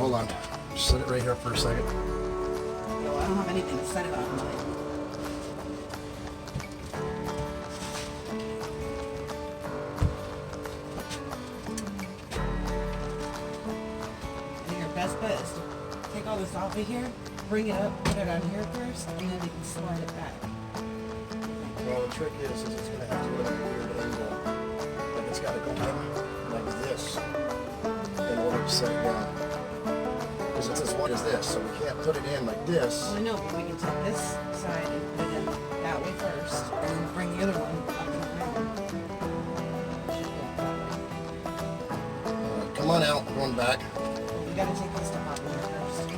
hold on. Just set it right here for a second. No, I don't have anything to set it on, but... I think your best bet is to take all this off of here, bring it up, put it on here first, and then you can slide it back. Well, the trick is it's going to have to look at a weird angle. Like it's got to go in like this in order to set it down. Because it's as wide as this, so we can't put it in like this. Well, I know, but we can take this side and put it in that way first, and then bring the other one up and around. Come on out, going back. Well, we gotta take this stuff out of here first.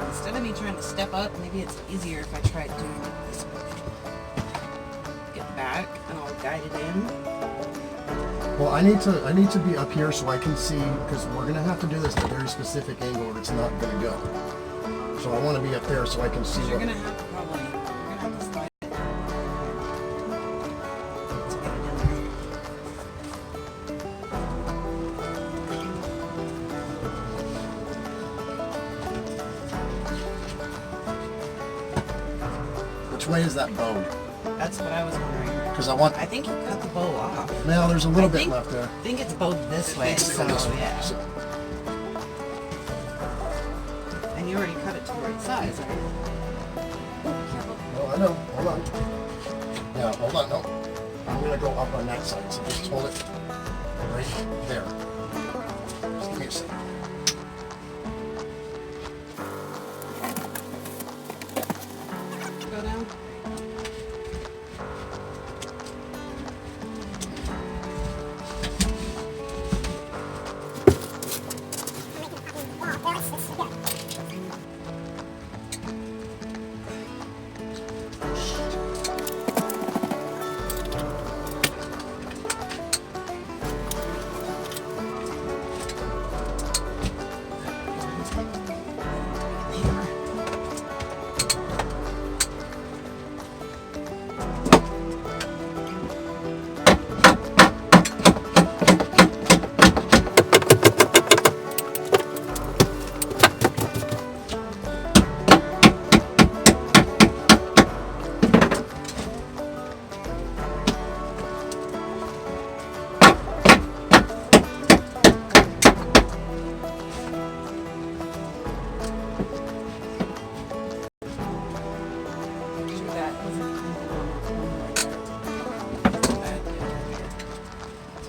Instead of me trying to step up, maybe it's easier if I try doing it this way. Get back, and I'll guide it in. Well, I need to be up here so I can see, because we're gonna have to do this at a very specific angle or it's not gonna go. So I want to be up there so I can see. You're gonna have to probably, you're gonna have to slide it. Let's get it in there. Which way is that bow? That's what I was wondering. Because I think you cut the bow off. Now there's a little bit left there. I think it's bowed this way, so yeah. So, And you already cut it to the right size, right? well, I know. Hold on. Yeah, hold on. No. I'm gonna go up on that side. So just hold it right there. Just give me a second. Go down.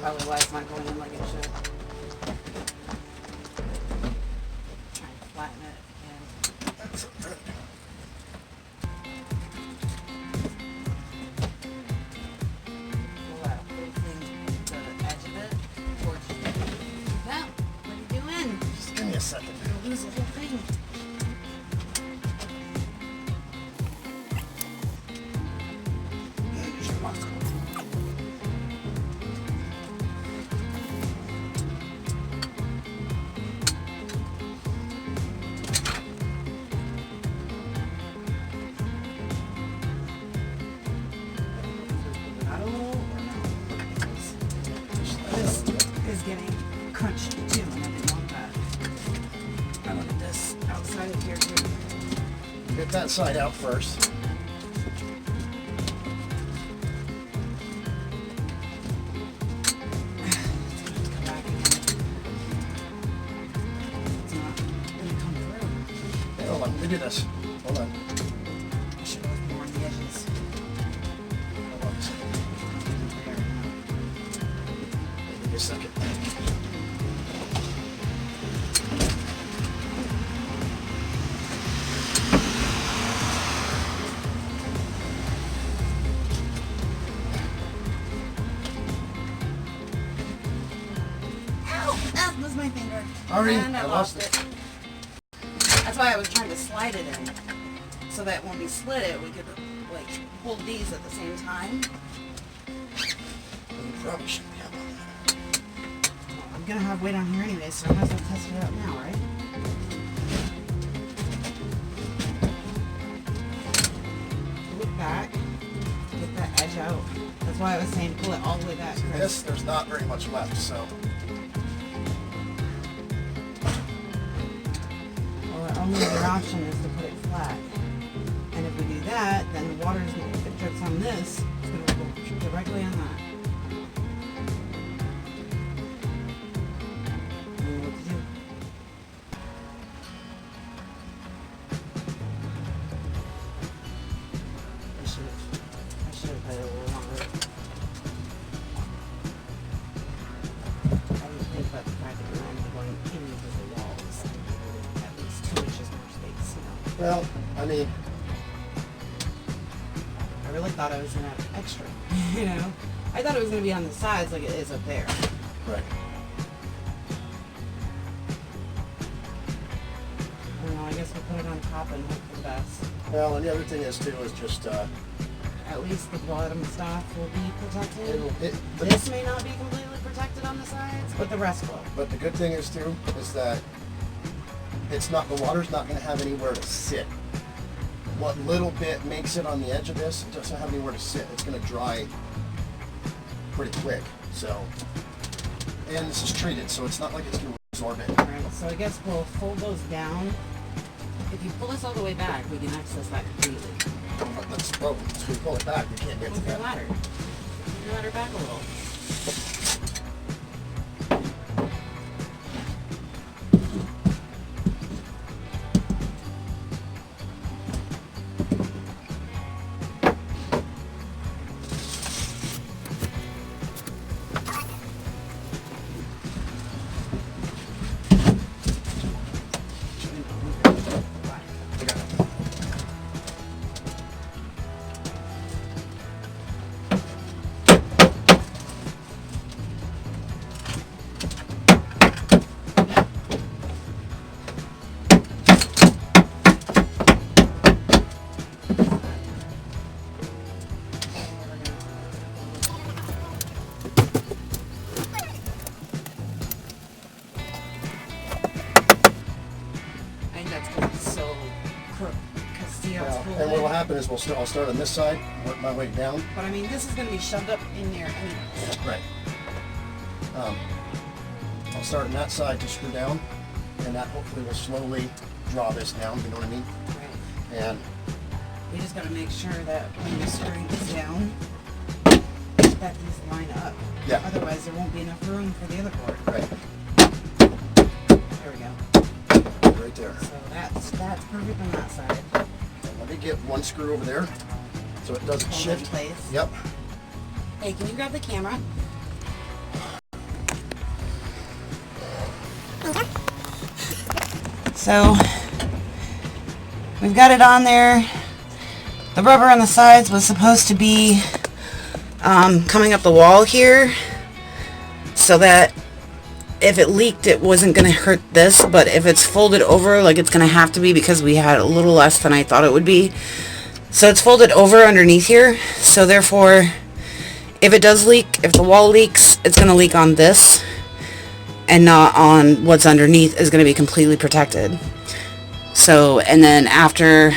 Probably why it's not going in like it should. Try and flatten it again. That's okay. Pull that whole thing to the edge of it. Towards you. Now, what are you doing? Just give me a second. You'll lose the whole thing. This is getting crunched too, and I didn't want that. I wanted this outside of here too. Get that side out first. Come back again. It's not gonna come through. Hey, hold on, let me do this. Hold on. I should go more on the edges. Hold on a second. Give me a second. Ow! That was my finger. Sorry, And I I lost lost it. That's why I was trying to slide it in. So that when we split it, we could like hold these at the same time. You probably shouldn't have on that. I'm we're gonna have weight on here anyway, so I might as well test it out now, right? Look back, get that edge out. That's why I was saying pull it all the way back. See this? There's not very much left, so. Well, our only other option is to put it flat. And if we do that, then the water, if it drips on this, it's going to go directly on that. I don't know what to do. I should have played it a little longer. I didn't think about the fact that we're only going into the walls. At least 2 inches more space, you know. Well, I mean, I really thought I was going to have extra, you know? I thought it was going to be on the sides like it is up there. right. I don't know, I guess we'll put it on top and hope for the best. Well, and the other thing is too is just At least the bottom stuff will be protected. the This may not be completely protected on the sides, but the rest will. But the good thing is too is that it's not, the water's not going to have anywhere to sit. What little bit makes it on the edge of this, it doesn't have anywhere to sit. It's going to dry pretty quick. So, and this is treated, so it's not like it's going to absorb it. Alright, so I guess we'll fold those down. If you pull this all the way back, we can access that completely. But let's, well, if we pull it back, we can't get to Move your that. ladder. Move your ladder back a little. I got it. I think that's going to be so crooked. Because see how it's And folded? what will happen is I'll start on this side, work my way down. But I mean, this is going to be shoved up in there anyway. Right. I'll start on that side to screw down, and that hopefully will slowly draw this down, you know what I mean? Right. And We just got to make sure that when you're screwing this down, that these line up. Yeah. Otherwise, there won't be enough room for the other board. right, There we go. right there. So that's perfect on that side. And let me get one screw over there so it doesn't Hold it in shift. place. Yep. Hey, can you grab the camera? So, we've got it on there. The rubber on the sides was supposed to be coming up the wall here so that if it leaked it wasn't going to hurt this, but if it's folded over like it's going to have to be because we had a little less than I thought it would be. So it's folded over underneath here, so therefore if it does leak, if the wall leaks, it's going to leak on this and not on what's underneath is going to be completely protected. So, and then after,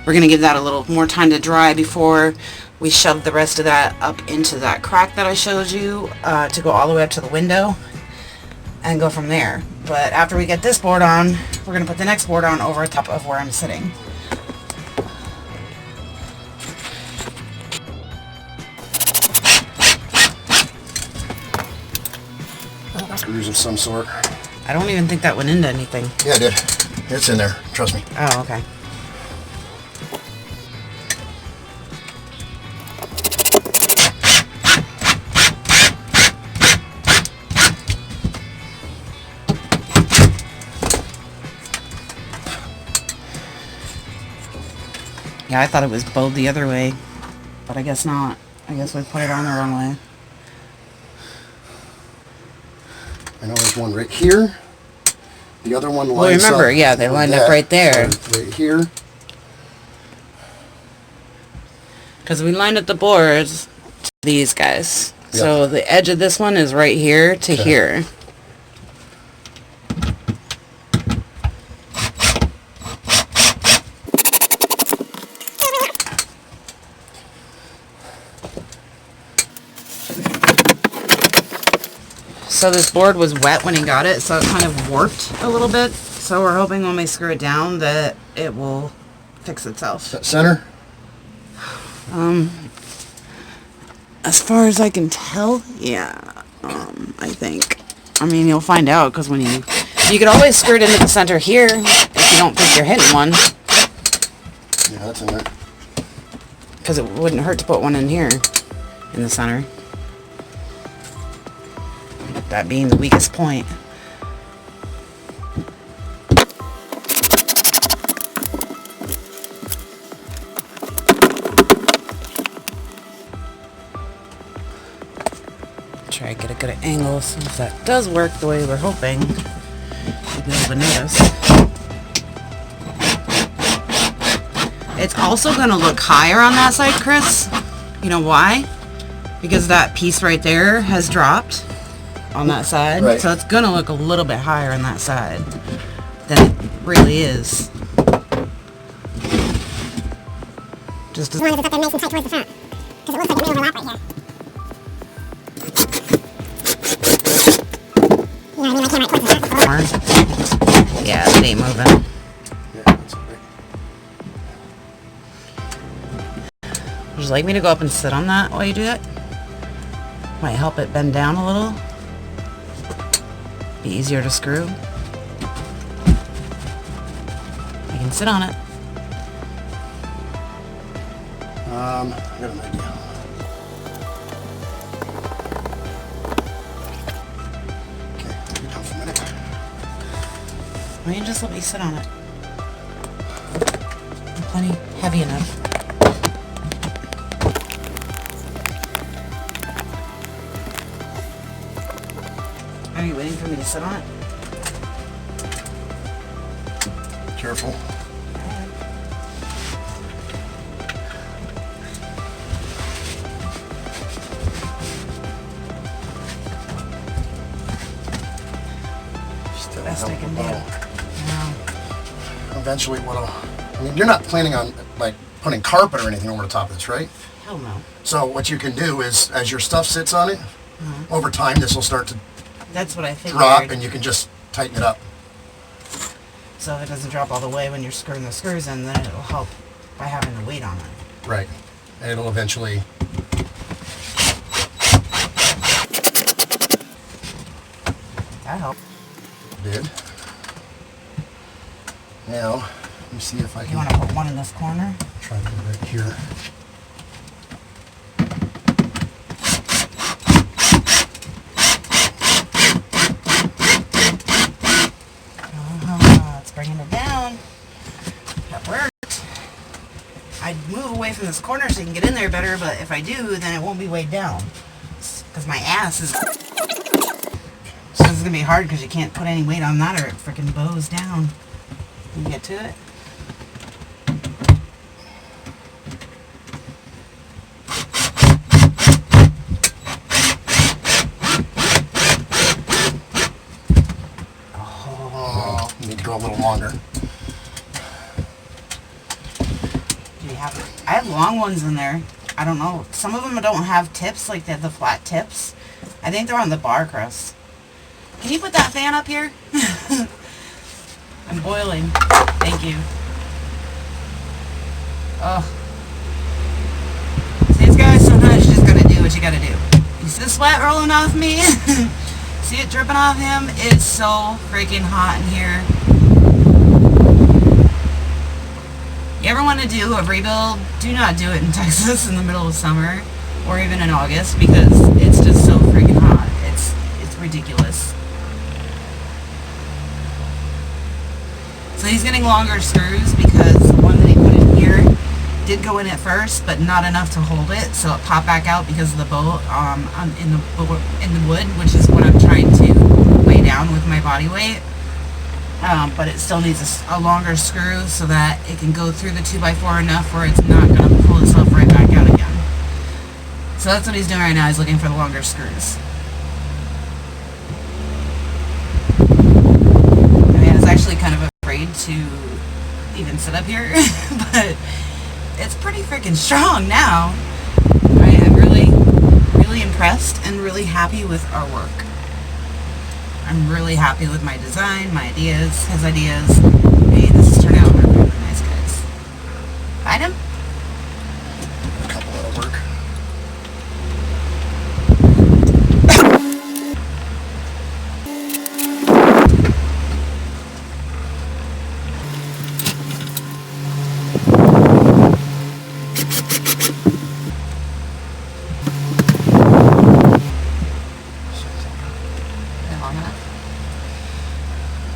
we're going to give that a little more time to dry before we shove the rest of that up into that crack that I showed you to go all the way up to the window and go from there. But after we get this board on, we're going to put the next board on over top of where I'm sitting. Screws of some sort. I don't even think that went into anything. Yeah, I did. It's in there. Trust me. Oh, okay. Yeah, I thought it was bowed the other way, but I guess not. I guess we put it on the wrong way. I know there's one right here. The other one lines Well, remember, up yeah, they with lined up that. right there. Right here. Because we lined up the boards to these guys. Yeah. So the edge of this one is right here to Okay. here. So this board was wet when he got it, so it kind of warped a little bit. So we're hoping when we screw it down that it will fix itself. Center? As far as I can tell, yeah. I think. I mean, you'll find out because when you could always screw it into the center here if you don't think you're hitting one. Yeah, that's in there. Because it wouldn't hurt to put one in here in the center. That being the weakest point. Try to get a good angle, so if that does work the way we're hoping, you'll be able to notice. It's also going to look higher on that side, Chris. You know why? Because that piece right there has dropped on that side. Right. So it's going to look a little bit higher on that side than it really is. Just as long as it's up there nice and tight towards the front. Because it looks like it may overlap right here. You know what I mean? I can't right towards the front. more. Yeah, it ain't moving. Yeah, that's okay. Would you like me to go up and sit on that while you do it? Might help it bend down a little. Be easier to screw. You can sit on it. I got an idea. Okay, be down for a minute. Why don't you just let me sit on it? I'm plenty heavy enough. Are you waiting for me to sit on it? Careful. Still Best I can do. No. Eventually, I mean, you're not planning on like putting carpet or anything over the top of this, right? Hell no. So what you can do is, as your stuff sits on it, over time this will start to That's what I figured. drop, and you can just tighten it up. So if it doesn't drop all the way when you're screwing the screws in, then it'll help by having the weight on it. Right. And it'll eventually. That helped. Did. Now, let me see if I You can want to put one in this corner? try to put it right here. It's bringing it down. That worked. I'd move away from this corner so you can get in there better, but if I do, then it won't be weighed down. Because my ass is... So this is going to be hard because you can't put any weight on that or it freaking bows down. You get to it? Oh, you need to go a little longer. Do you have... I have long ones in there. I don't know. Some of them don't have tips, like they have the flat tips. I think they're on the bar crust. Can you put that fan up here? I'm boiling. Thank you. Oh. See, guys, sometimes you just gotta do what you gotta do. You see the sweat rolling off me? See it dripping off him? It's so freaking hot in here. You ever want to do a rebuild? Do not do it in Texas in the middle of summer or even in August because it's just so freaking hot. It's ridiculous. So he's getting longer screws because the one that he put in here did go in at first, but not enough to hold it, so it popped back out because of the bolt in the wood, which is what I'm trying to weigh down with my body weight. But it still needs a longer screw so that it can go through the 2x4 enough where it's not going to pull itself right back out again. So that's what he's doing right now. He's looking for the longer screws. I mean, I was actually kind of afraid to even sit up here, but it's pretty freaking strong now. I'm really, really impressed and really happy with our work. I'm really happy with my design, my ideas, his ideas. Hey, this has turned out really, really nice, guys. Find him? A couple that'll work.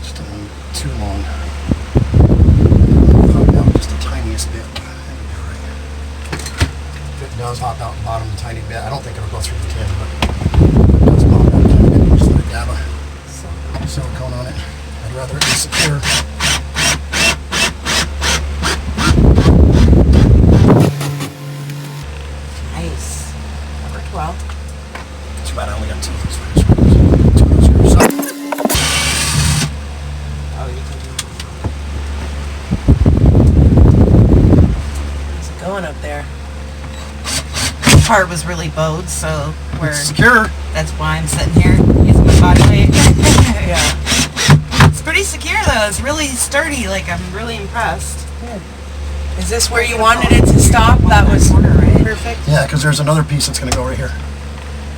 Just a little too long. Pop out just the tiniest bit. If it does hop out the bottom a tiny bit, I don't think it'll go through the tin, but if it does pop out a tiny bit, just let it dab a silicone on it. I'd rather it be secure. Nice. Number 12. Too bad I only got two of those screws. Two of those screws. Oh, you can How's it going up there? This part was really bowed, so It's secure. that's why I'm sitting here using my body weight. Yeah. It's pretty secure though. It's really sturdy. Like, I'm really impressed. Is this where you wanted it to stop? That was corner, right? perfect. Yeah, because there's another piece that's going to go right here.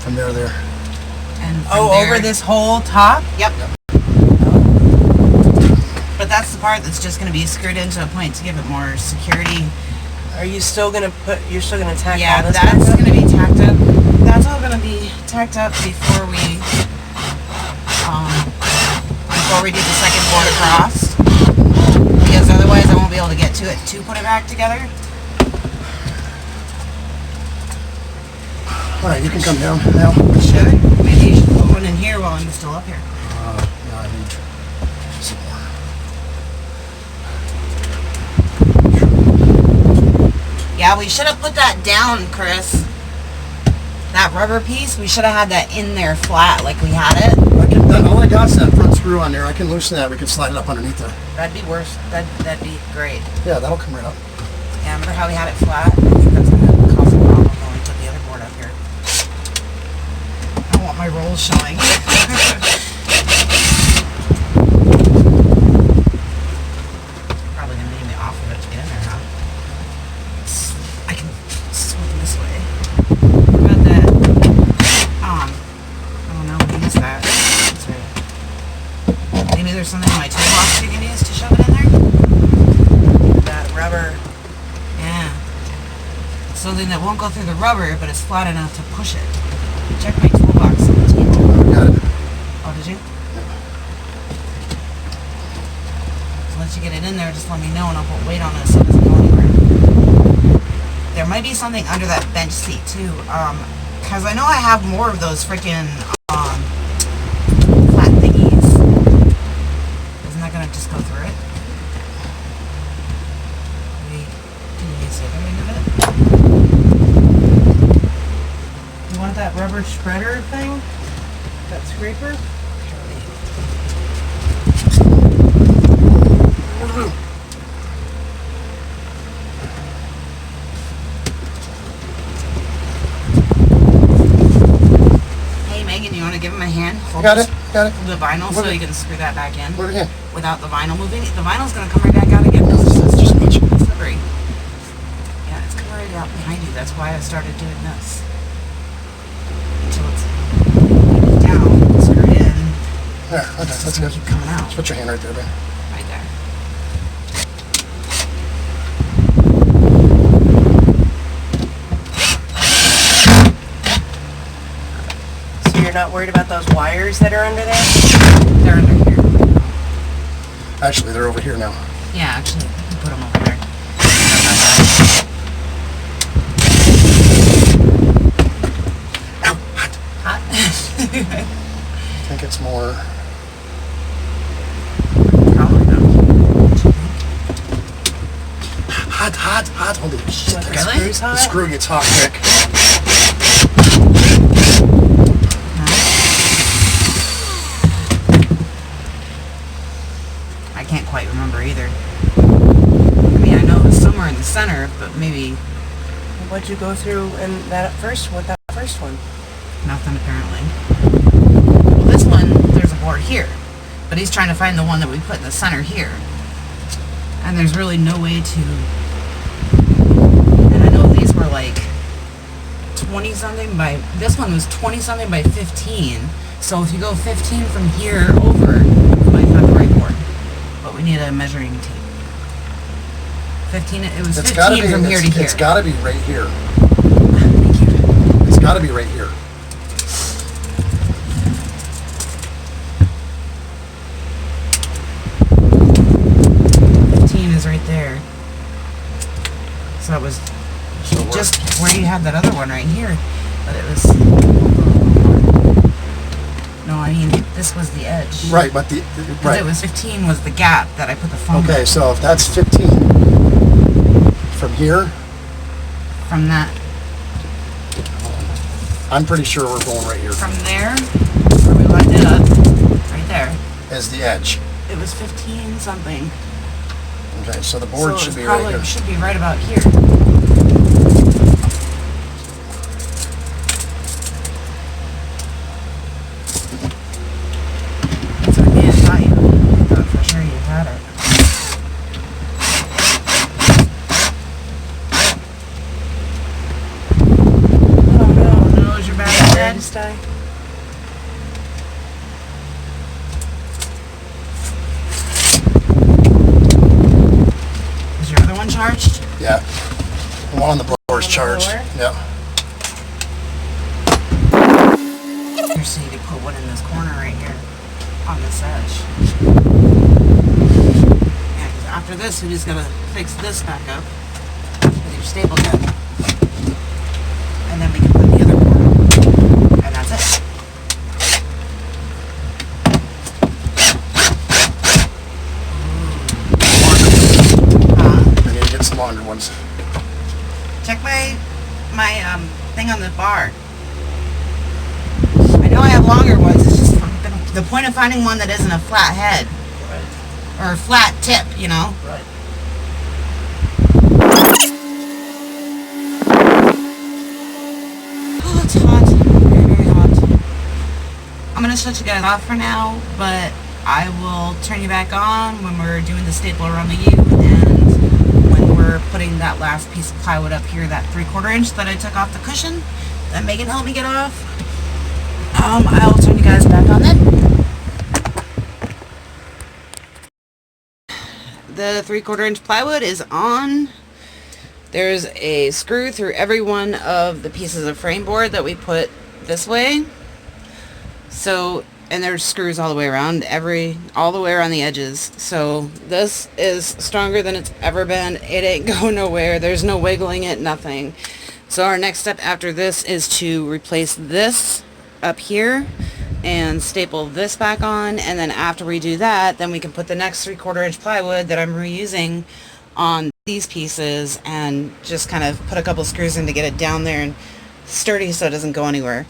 From there to there. And from Oh, there- over this whole top? Yep. But that's the part that's just going to be screwed into a point to give it more security. Are you still gonna you're still gonna tack Yeah, all this that's back up? going to be tacked up. That's all going to be tacked up before we do the second board across. Because otherwise I won't be able to get to it to put it back together. Alright, you can come down now. Should I? Maybe you should put one in here while I'm still up here. No, I need some more. Yeah, we should have put that down, Chris. That rubber piece, we should have had that in there flat like we had it. All I got is that front screw on there. I can loosen that. We can slide it up underneath there. That'd be worse. That'd be great. Yeah, that'll come right up. Yeah, remember how we had it flat? I think that's gonna cause a problem when we put the other board up here. I don't want my rolls showing. Probably gonna need me off of it to get in there, huh? I can swing this way. What about that? I don't know. What is that? That's right. Maybe there's something in my toolbox you can use to shove it in there? That rubber. Yeah. Something that won't go through the rubber, but it's flat enough to push it. Check my toolbox on the table. Got it. Oh, did you? So once you get it in there, just let me know and I'll put weight on it so it doesn't go anywhere. There might be something under that bench seat too. Cause I know I have more of those freaking flat thingies. Isn't that gonna just go through it? Maybe, can you see the end of it? You want that rubber spreader thing? That scraper? Hey Megan, you want to give him a hand? I got it. Got it. The vinyl Put so it- you can screw that back in Put it in. without the vinyl moving. The vinyl's going to come right back out again. This It's is just much. slippery. Yeah, it's coming right out behind you. That's why I started doing this. Until it's down, screwed in, There. Okay. That's good. keep coming out. Just put your hand right there, Ben. Right there. So you're not worried about those wires that are under there? They're under here. Actually, they're over here now. Yeah, actually, you can put them over there. Ow! Hot. Hot? I think it's more. Probably not. Hot. Holy shit. What, the Really? screws The hot? screw gets hot quick. I can't quite remember either. I mean, I know it was somewhere in the center, but maybe What'd you go through in that first one? nothing apparently. Well, this one, there's a board here. But he's trying to find the one that we put in the center here. And there's really no way to... And I know these were like 20 something by... This one was 20 something by 15. So if you go 15 from here over, you might have the right board. But we need a measuring tape. 15, it was 15 from here to here. It's gotta be right here. Thank you. It's gotta be right here. 15 is right there. So it was just where you had that other one right here. But it was... No, I mean, this was the edge. Right, but the... Right. It was 15 was the gap that I put the foam Okay, in. so if that's 15 from here, From that... I'm pretty sure we're going right here. From there, where we lined it up, right there, As the edge. it was 15 something. Okay, so the board should be right here. It should be right about here. So again, I thought for sure you had it. Oh no, is your battery dead? Just die. Is your other one charged? Yeah. The one on the blower is charged. blower? Yeah. Here, so you can put one in this corner right here on this edge. Yeah, 'cause after this, we just gotta fix this back up with your staple gun. And then we can put the other board on. And that's it. I need to get some longer ones. Check my thing on the bar. I know I have longer ones. It's just the point of finding one that isn't a flat head or a flat tip, you know. Right. Oh, it's hot. Very, very hot. I'm gonna shut you guys off for now, but I will turn you back on when we're doing the staple around the U and when we're putting that last piece of plywood up here, that 3/4 inch that I took off the cushion that Megan helped me get off. I'll turn you guys back on then. The 3/4 inch plywood is on. There's a screw through every one of the pieces of frame board that we put this way. So, and there's screws all the way around, all the way around the edges. So this is stronger than it's ever been. It ain't going nowhere. There's no wiggling it, nothing. So our next step after this is to replace this up here and staple this back on, and then after we do that, then we can put the next 3/4 inch plywood that I'm reusing on these pieces and just kind of put a couple screws in to get it down there and sturdy so it doesn't go anywhere.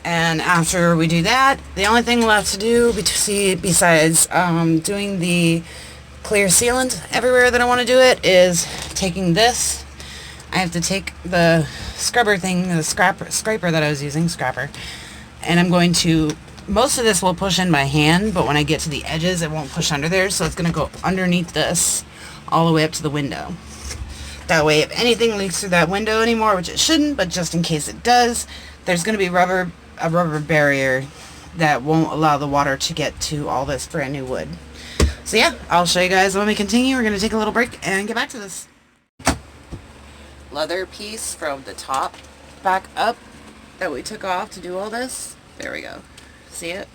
And after we do that, the only thing left to do besides doing the clear sealant everywhere that I want to do it is taking this. I have to take the scrubber thing, the scraper that I was using, and I'm going to, most of this will push in by hand, but when I get to the edges, it won't push under there, so it's going to go underneath this all the way up to the window. That way, if anything leaks through that window anymore, which it shouldn't, but just in case it does, there's going to be a rubber barrier that won't allow the water to get to all this brand new wood. So yeah, I'll show you guys when we continue. We're going to take a little break and get back to this. Leather piece from the top back up that we took off to do all this. There we go. See it?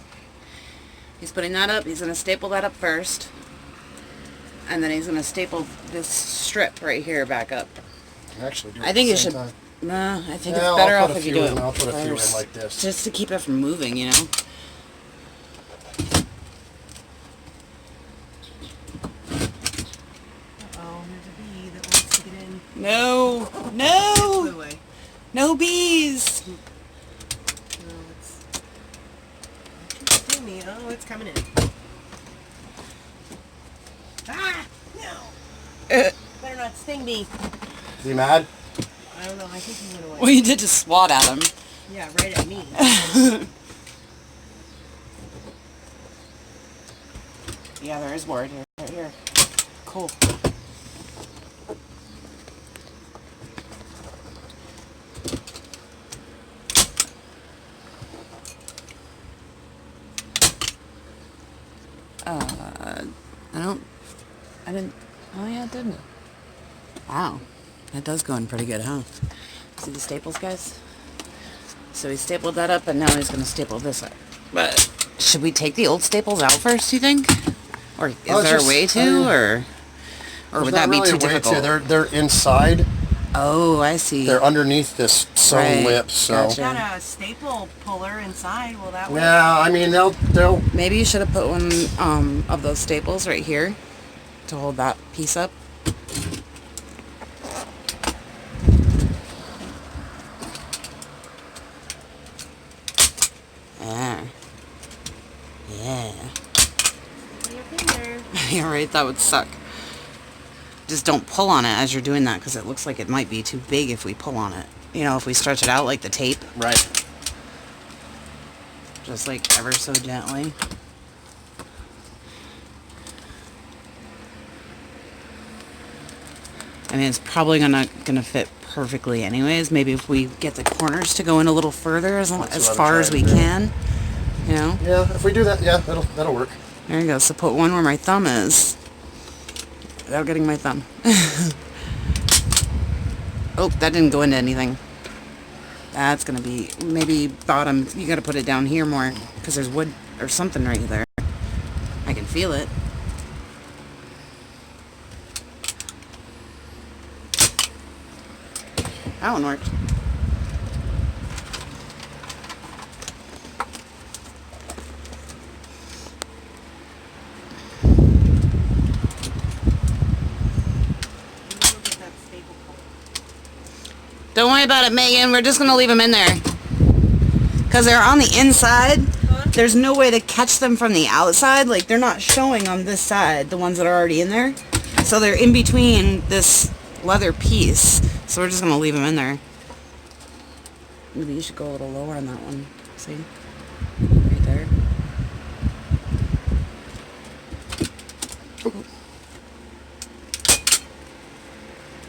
He's putting that up. He's going to staple that up first. And then he's going to staple this strip right here back up. Actually, do it I think at you the same should... time. Nah, I think Yeah, it's better I'll off put a if you few do in. it I'll put a few in first, like this. just to keep it from moving, you know? Oh, there's a bee that wants to get in. No! No! Flew away. No bees! No, it's sting me. Oh, it's coming in. Ah! No! Better not sting me. Is he mad? I don't know. I think he went away. Well, you did just swat at him. Yeah, right at me. Yeah, there is board here. Right here. Cool. I didn't, oh yeah, it didn't. Wow. That does go in pretty good, huh? See the staples, guys? So he stapled that up, and now he's going to staple this up. But should we take the old staples out first, do you think? Or is there a way to, or would that be too difficult? They're inside. Oh, I see. They're underneath this sewn lip, so. Gotcha. Got a staple puller inside. Will that work? Yeah, I mean, they'll. Maybe you should have put one of those staples right here to hold that piece up. Yeah. Yeah. Your finger. You're right, that would suck. Just don't pull on it as you're doing that, because it looks like it might be too big if we pull on it. You know, if we stretch it out like the tape. Right. Just like ever so gently. I mean, it's probably gonna fit perfectly anyways. Maybe if we get the corners to go in a little further as far as we can. You know? Yeah, if we do that, yeah, that'll work. There you go. So put one where my thumb is. Without getting my thumb. Oh, that didn't go into anything. That's gonna be maybe bottom. You gotta put it down here more because there's wood or something right there. I can feel it. That one worked. Don't worry about it, Megan. We're just going to leave them in there. Because they're on the inside. There's no way to catch them from the outside. Like, they're not showing on this side, the ones that are already in there. So they're in between this leather piece. So we're just going to leave them in there. Maybe you should go a little lower on that one. See? Right there.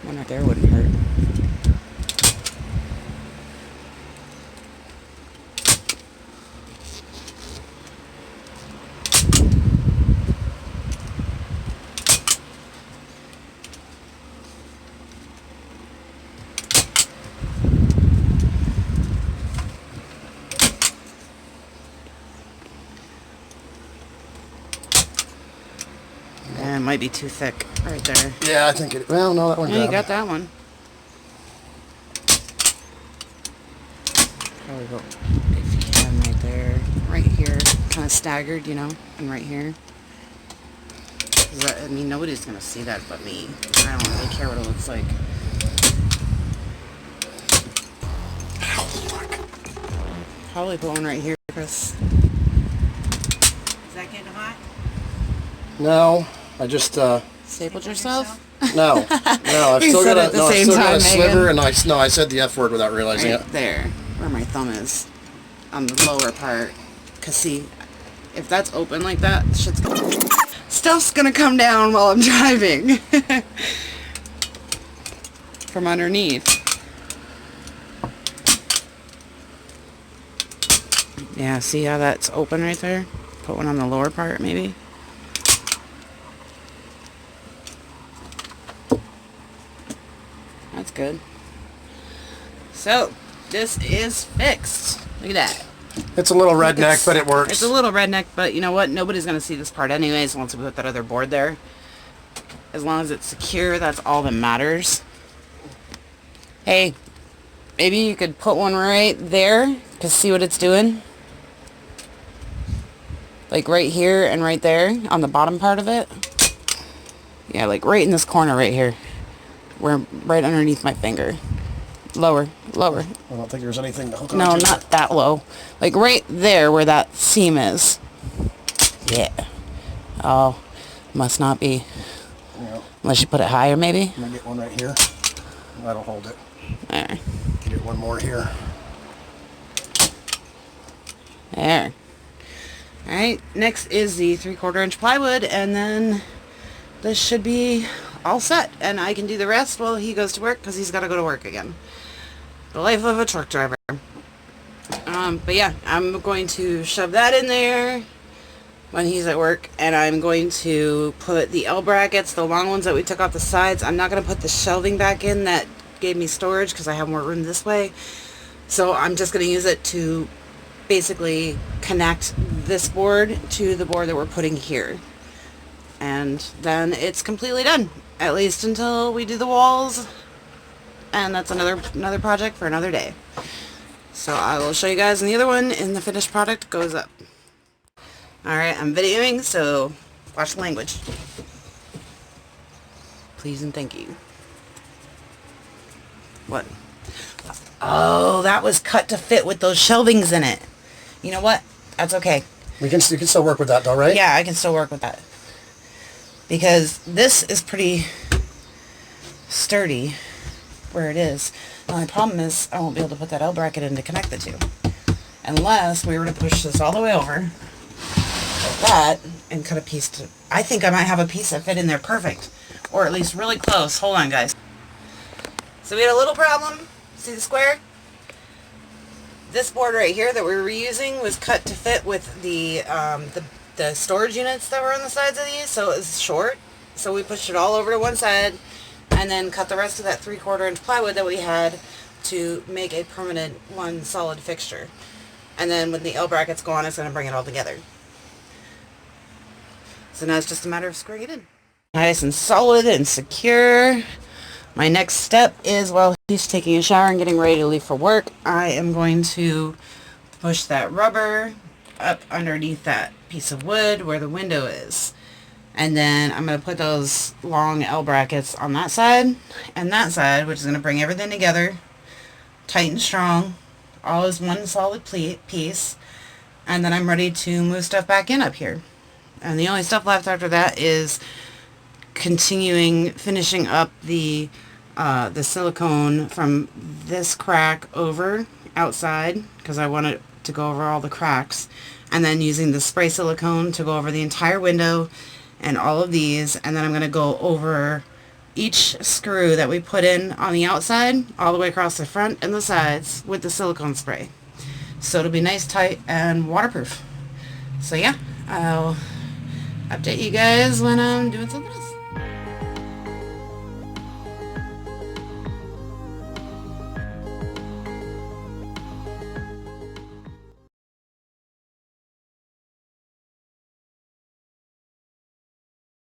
One right there wouldn't hurt. Yeah, it might be too thick right there. Yeah, I think it. Well, no, that one. Yeah, you got that one. Probably go if you can right there, right here, kind of staggered, you know, and right here. I mean, nobody's gonna see that but me. I don't really care what it looks like. Probably put one right here, Chris. Is that getting hot? No, I just. Stapled yourself? No, I've You still said got it at the same time, a sliver, Megan. and I said the F word without realizing Right it. there, where my thumb is, on the lower part. Cause see, if that's open like that, stuff's gonna come down while I'm driving. From underneath. Yeah, see how that's open right there? Put one on the lower part, maybe. That's good. So, this is fixed. Look at that. It's a little redneck, but it works. It's a little redneck, but you know what? Nobody's going to see this part anyways once we put that other board there. As long as it's secure, that's all that matters. Hey, maybe you could put one right there to see what it's doing. Like right here and right there on the bottom part of it. Yeah, like right in this corner right here. Where right underneath my finger. Lower. I don't think there's anything to hook No, onto. not that low. Like right there where that seam is. Yeah. Oh, must not be. Yeah. Unless you put it higher, maybe. I'm gonna get one right here. That'll hold it. There. Get one more here. There. Alright, next is the 3/4 inch plywood, and then this should be all set, and I can do the rest while he goes to work, because he's got to go to work again. The life of a truck driver. But yeah, I'm going to shove that in there when he's at work, and I'm going to put the L brackets, the long ones that we took off the sides. I'm not going to put the shelving back in that gave me storage because I have more room this way. So I'm just going to use it to basically connect this board to the board that we're putting here. And then it's completely done, at least until we do the walls. And that's another project for another day. So I will show you guys in the other one, and the finished product goes up. Alright, I'm videoing, so watch the language. Please and thank you. What? Oh, that was cut to fit with those shelvings in it. You know what? That's okay. You can still work with that though, right? Yeah, I can still work with that. Because this is pretty sturdy where it is. The only problem is I won't be able to put that L bracket in to connect the two. Unless we were to push this all the way over like that and cut a piece to... I think I might have a piece that fit in there perfect. Or at least really close. Hold on, guys. So we had a little problem. See the square? This board right here that we were reusing was cut to fit with the storage units that were on the sides of these, so it was short. So we pushed it all over to one side and then cut the rest of that 3/4 inch plywood that we had to make a permanent one solid fixture. And then when the L brackets go on, it's going to bring it all together. So now it's just a matter of screwing it in. Nice and solid and secure. My next step is, while he's taking a shower and getting ready to leave for work, I am going to push that rubber up underneath that piece of wood where the window is. And then I'm going to put those long L brackets on that side and that side, which is going to bring everything together, tight and strong, all as one solid piece. And then I'm ready to move stuff back in up here. And the only stuff left after that is finishing up the silicone from this crack over outside, because I want it to go over all the cracks, and then using the spray silicone to go over the entire window and all of these, and then I'm going to go over each screw that we put in on the outside all the way across the front and the sides with the silicone spray, so it'll be nice, tight, and waterproof. So yeah, I'll update you guys when I'm doing something else.